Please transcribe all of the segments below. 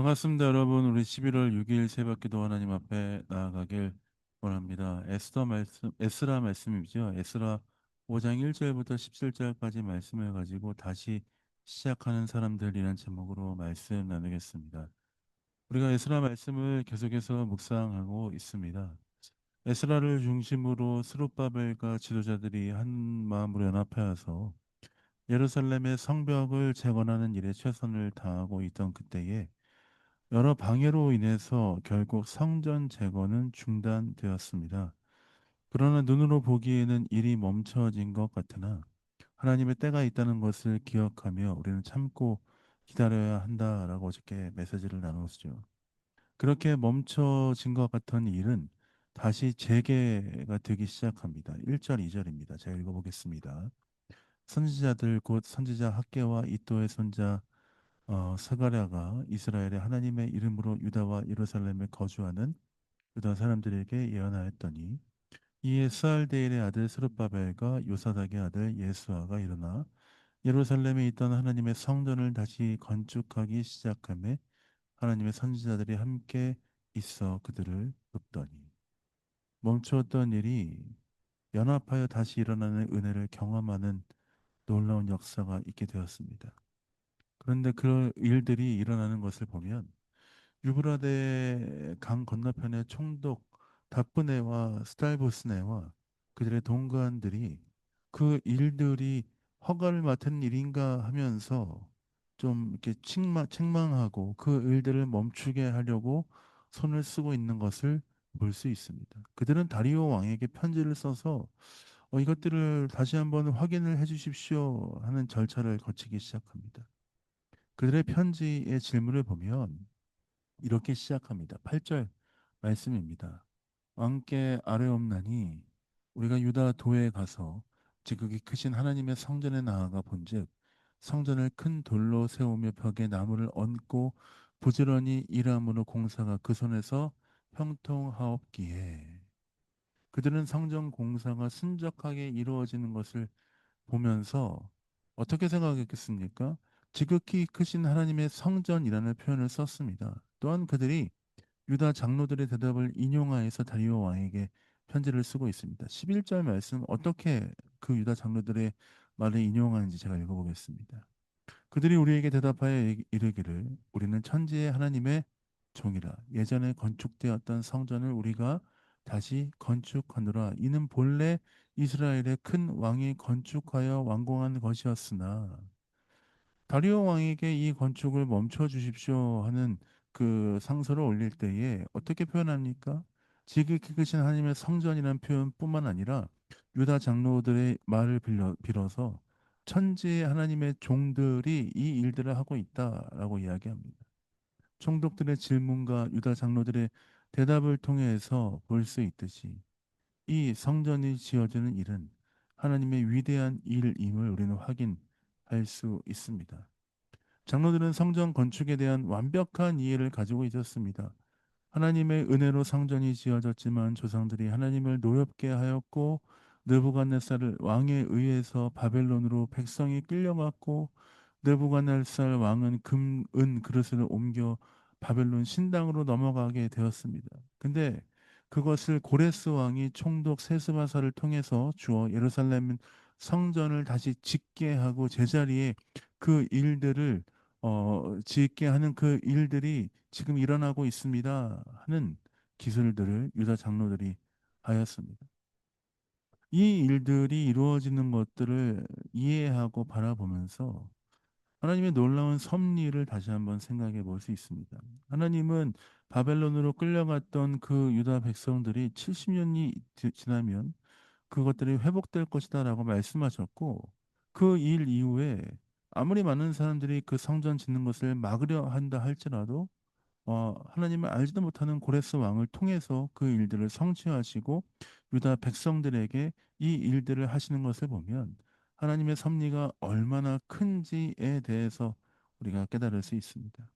반갑습니다, 여러분. 우리 11월 6일 새벽기도 하나님 앞에 나아가길 원합니다. 에스라 말씀이죠. 에스라 5장 1절부터 17절까지 말씀을 가지고 다시 시작하는 사람들이라는 제목으로 말씀 나누겠습니다. 우리가 에스라 말씀을 계속해서 묵상하고 있습니다. 에스라를 중심으로 스룹바벨과 지도자들이 한 마음으로 연합하여서 예루살렘의 성벽을 재건하는 일에 최선을 다하고 있던 그때에 여러 방해로 인해서 결국 성전 재건은 중단되었습니다. 그러나 눈으로 보기에는 일이 멈춰진 것 같으나 하나님의 때가 있다는 것을 기억하며 우리는 참고 기다려야 한다라고 어저께 메시지를 나눴죠. 그렇게 멈춰진 것 같은 일은 다시 재개가 되기 시작합니다. 1절, 2절입니다. 제가 읽어보겠습니다. 선지자들 곧 선지자 학개와 이도의 손자 스가랴가 이스라엘의 하나님의 이름으로 유다와 예루살렘에 거주하는 유다 사람들에게 예언하였더니 이에 스알데일의 아들 스룹바벨과 요사닥의 아들 예수아가 일어나 예루살렘에 있던 하나님의 성전을 다시 건축하기 시작하며 하나님의 선지자들이 함께 있어 그들을 돕더니 멈추었던 일이 연합하여 다시 일어나는 은혜를 경험하는 놀라운 역사가 있게 되었습니다. 그런데 그 일들이 일어나는 것을 보면 유브라데 강 건너편의 총독 다프네와 스탈보스네와 그들의 동관들이 그 일들이 허가를 맡은 일인가 하면서 좀 이렇게 책망하고 그 일들을 멈추게 하려고 손을 쓰고 있는 것을 볼 수 있습니다. 그들은 다리오 왕에게 편지를 써서 이것들을 다시 한번 확인을 해 주십시오 하는 절차를 거치기 시작합니다. 그들의 편지의 질문을 보면 이렇게 시작합니다. 8절 말씀입니다. 왕께 아뢰옵나니 우리가 유다 도에 가서 지극히 크신 하나님의 성전에 나아가 본즉 성전을 큰 돌로 세우며 벽에 나무를 얹고 부지런히 일함으로 공사가 그 손에서 형통하옵기에 그들은 성전 공사가 순적하게 이루어지는 것을 보면서 어떻게 생각했겠습니까? 지극히 크신 하나님의 성전이라는 표현을 썼습니다. 또한 그들이 유다 장로들의 대답을 인용하여서 다리오 왕에게 편지를 쓰고 있습니다. 11절 말씀 어떻게 그 유다 장로들의 말을 인용하는지 제가 읽어보겠습니다. 그들이 우리에게 대답하여 이르기를 우리는 천지의 하나님의 종이라 예전에 건축되었던 성전을 우리가 다시 건축하노라 이는 본래 이스라엘의 큰 왕이 건축하여 완공한 것이었으나 다리오 왕에게 이 건축을 멈춰 주십시오 하는 그 상소를 올릴 때에 어떻게 표현합니까? 지극히 크신 하나님의 성전이라는 표현뿐만 아니라 유다 장로들의 말을 빌어서 천지의 하나님의 종들이 이 일들을 하고 있다라고 이야기합니다. 총독들의 질문과 유다 장로들의 대답을 통해서 볼 수 있듯이 이 성전이 지어지는 일은 하나님의 위대한 일임을 우리는 확인할 수 있습니다. 장로들은 성전 건축에 대한 완벽한 이해를 가지고 있었습니다. 하나님의 은혜로 성전이 지어졌지만 조상들이 하나님을 노엽게 하였고 느부갓네살 왕에 의해서 바벨론으로 백성이 끌려갔고 느부갓네살 왕은 금, 은 그릇을 옮겨 바벨론 신당으로 넘어가게 되었습니다. 근데 그것을 고레스 왕이 총독 세스바사를 통해서 주어 예루살렘 성전을 다시 짓게 하고 제자리에 그 일들을 짓게 하는 그 일들이 지금 일어나고 있습니다 하는 기술들을 유다 장로들이 하였습니다. 이 일들이 이루어지는 것들을 이해하고 바라보면서 하나님의 놀라운 섭리를 다시 한번 생각해 볼 수 있습니다. 하나님은 바벨론으로 끌려갔던 그 유다 백성들이 70년이 지나면 그것들이 회복될 것이다라고 말씀하셨고 그 일 이후에 아무리 많은 사람들이 그 성전 짓는 것을 막으려 한다 할지라도 하나님을 알지도 못하는 고레스 왕을 통해서 그 일들을 성취하시고 유다 백성들에게 이 일들을 하시는 것을 보면 하나님의 섭리가 얼마나 큰지에 대해서 우리가 깨달을 수 있습니다.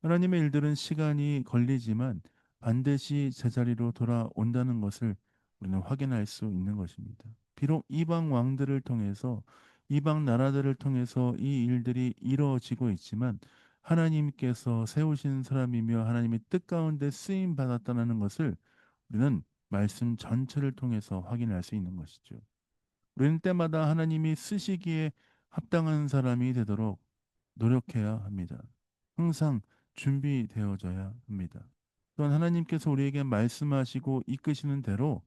하나님의 일들은 시간이 걸리지만 반드시 제자리로 돌아온다는 것을 우리는 확인할 수 있는 것입니다. 비록 이방 왕들을 통해서 이방 나라들을 통해서 이 일들이 이루어지고 있지만 하나님께서 세우신 사람이며 하나님의 뜻 가운데 쓰임 받았다는 것을 우리는 말씀 전체를 통해서 확인할 수 있는 것이죠. 우리는 때마다 하나님이 쓰시기에 합당한 사람이 되도록 노력해야 합니다. 항상 준비되어져야 합니다. 또한 하나님께서 우리에게 말씀하시고 이끄시는 대로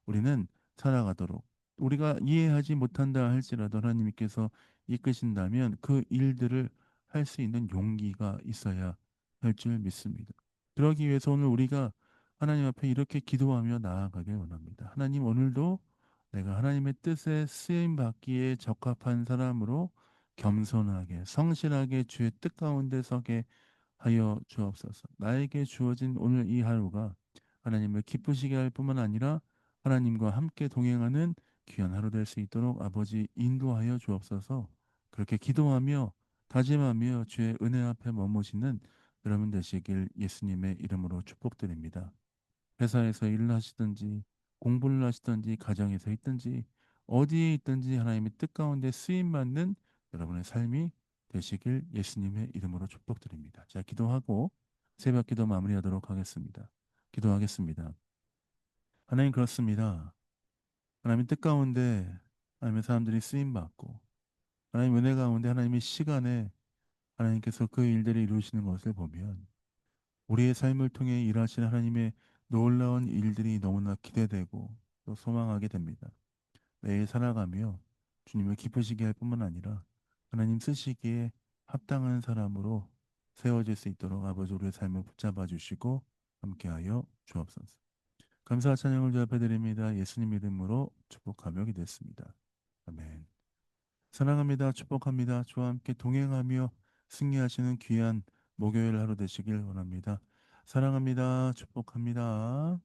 우리는 살아가도록, 우리가 이해하지 못한다 할지라도 하나님께서 이끄신다면 그 일들을 할 수 있는 용기가 있어야 할 줄 믿습니다. 그러기 위해서 오늘 우리가 하나님 앞에 이렇게 기도하며 나아가길 원합니다. 하나님, 오늘도 내가 하나님의 뜻에 쓰임 받기에 적합한 사람으로 겸손하게 성실하게 주의 뜻 가운데 서게 하여 주옵소서. 나에게 주어진 오늘 이 하루가 하나님을 기쁘시게 할 뿐만 아니라 하나님과 함께 동행하는 귀한 하루 될 수 있도록 아버지 인도하여 주옵소서. 그렇게 기도하며 다짐하며 주의 은혜 앞에 머무시는 여러분 되시길 예수님의 이름으로 축복드립니다. 회사에서 일을 하시든지 공부를 하시든지 가정에서 있든지 어디에 있든지 하나님의 뜻 가운데 쓰임 받는 여러분의 삶이 되시길 예수님의 이름으로 축복드립니다. 자, 기도하고 새벽 기도 마무리하도록 하겠습니다. 기도하겠습니다. 하나님, 그렇습니다. 하나님의 뜻 가운데 하나님의 사람들이 쓰임 받고 하나님 은혜 가운데 하나님의 시간에 하나님께서 그 일들을 이루시는 것을 보면 우리의 삶을 통해 일하시는 하나님의 놀라운 일들이 너무나 기대되고 또 소망하게 됩니다. 매일 살아가며 주님을 기쁘시게 할 뿐만 아니라 하나님 쓰시기에 합당한 사람으로 세워질 수 있도록 아버지 우리의 삶을 붙잡아 주시고 함께하여 주옵소서. 감사와 찬양을 주 앞에 드립니다. 예수님 이름으로 축복하며 기도했습니다. 아멘. 사랑합니다. 축복합니다. 저와 함께 동행하며 승리하시는 귀한 목요일 하루 되시길 원합니다. 사랑합니다. 축복합니다.